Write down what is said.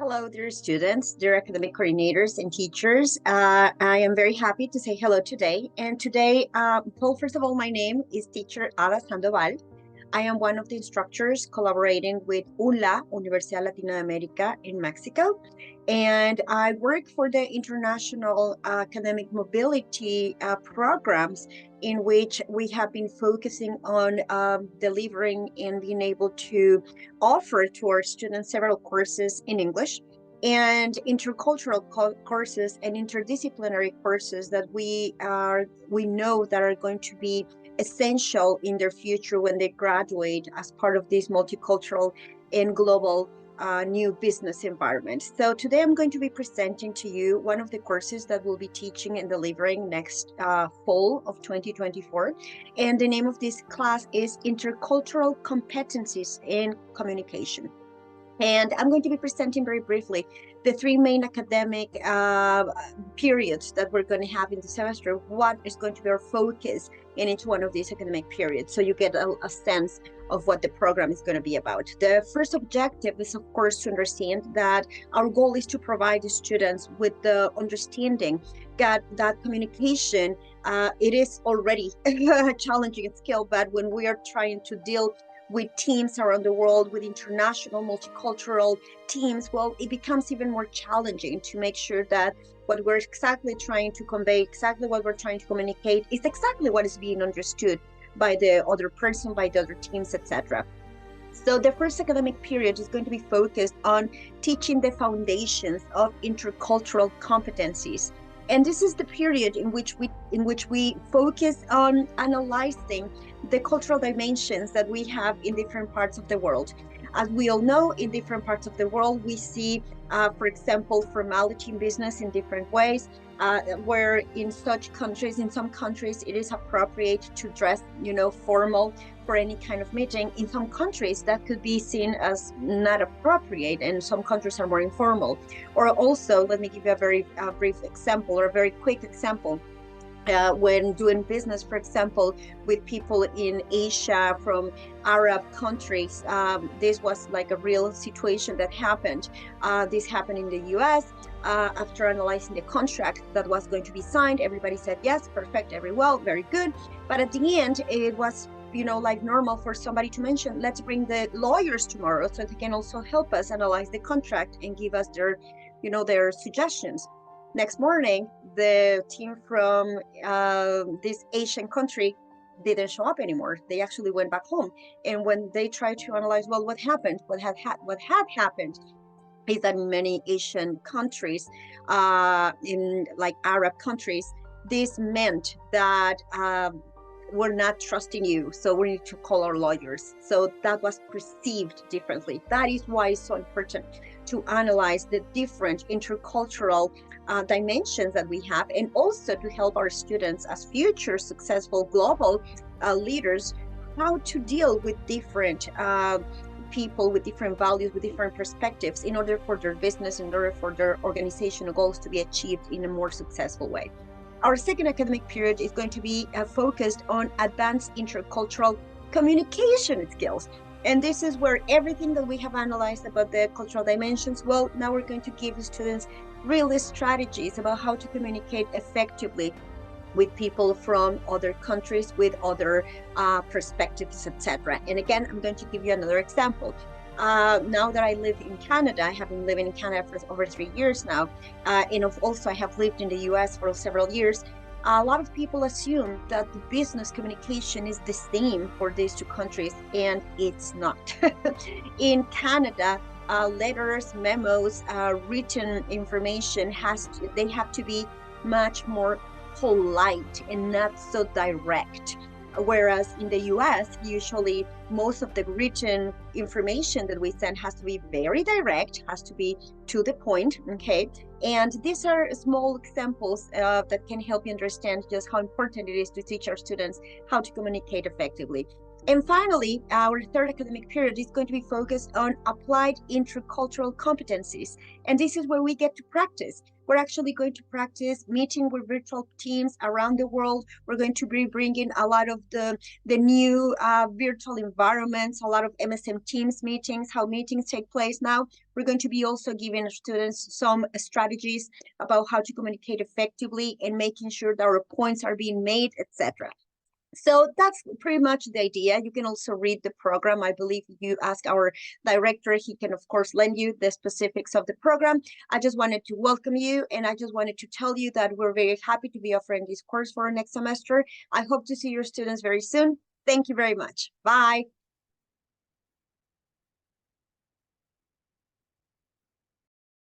Hello, dear students, dear academic coordinators and teachers. I am very happy to say hello today. And today, well, first of all, my name is teacher Ada Sandoval. I am one of the instructors collaborating with UNLA, Universidad Latina de America in Mexico. And I work for the international academic mobility programs in which we have been focusing on delivering and being able to offer to our students several courses in English and intercultural courses and interdisciplinary courses that we know that are going to be essential in their future when they graduate as part of this multicultural and global new business environment. So today I'm going to be presenting to you one of the courses that we'll be teaching and delivering next fall of 2024. And the name of this class is Intercultural Competencies in Communication. And I'm going to be presenting very briefly the three main academic periods that we're going to have in the semester, what is going to be our focus in each one of these academic periods, so you get a sense of what the program is going to be about. The first objective is, of course, to understand that our goal is to provide the students with the understanding that communication, it is already a challenging skill, but when we are trying to deal with teams around the world, with international multicultural teams, well, it becomes even more challenging to make sure that what we're exactly trying to convey, exactly what we're trying to communicate, is exactly what is being understood by the other person, by the other teams, etc. So the first academic period is going to be focused on teaching the foundations of intercultural competencies. And this is the period in which we focus on analyzing the cultural dimensions that we have in different parts of the world. As we all know, in different parts of the world, we see, for example, formality in business in different ways, where in some countries, it is appropriate to dress, formal for any kind of meeting. In some countries, that could be seen as not appropriate, and some countries are more informal. Or also, let me give you a very brief example, or a very quick example. When doing business, for example, with people in Asia from Arab countries, this was like a real situation that happened. This happened in the US. After analyzing the contract that was going to be signed, everybody said, yes, perfect, very good. But at the end, it was like normal for somebody to mention, let's bring the lawyers tomorrow so they can also help us analyze the contract and give us their suggestions. Next morning, the team from this Asian country didn't show up anymore. They actually went back home. And when they tried to analyze, well, what happened? What had happened is that in many Asian countries, in like Arab countries, this meant that we're not trusting you, so we need to call our lawyers. So that was perceived differently. That is why it's so important to analyze the different intercultural dimensions that we have, and also to help our students as future successful global leaders how to deal with different people with different values, with different perspectives, in order for their business, in order for their organizational goals to be achieved in a more successful way. Our second academic period is going to be focused on advanced intercultural communication skills. And this is where everything that we have analyzed about the cultural dimensions, well, now we're going to give the students real strategies about how to communicate effectively with people from other countries, with other perspectives, etc. And again, I'm going to give you another example. Now that I live in Canada, I have been living in Canada for over 3 years now, and also I have lived in the US for several years. A lot of people assume that the business communication is the same for these two countries, and it's not. In Canada, letters, memos, written information they have to be much more polite and not so direct. Whereas in the US, usually most of the written information that we send has to be very direct, has to be to the point, okay? And these are small examples that can help you understand just how important it is to teach our students how to communicate effectively. And finally, our third academic period is going to be focused on applied intercultural competencies. And this is where we get to practice. we're actually going to practice meeting with virtual teams around the world. We're going to be bringing a lot of the new virtual environments, a lot of MSM Teams meetings, how meetings take place now. We're going to be also giving students some strategies about how to communicate effectively and making sure that our points are being made, etc. So that's pretty much the idea. You can also read the program. I believe if you ask our director, he can, of course, lend you the specifics of the program. I just wanted to welcome you, and I just wanted to tell you that we're very happy to be offering this course for next semester. I hope to see your students very soon. Thank you very much. Bye.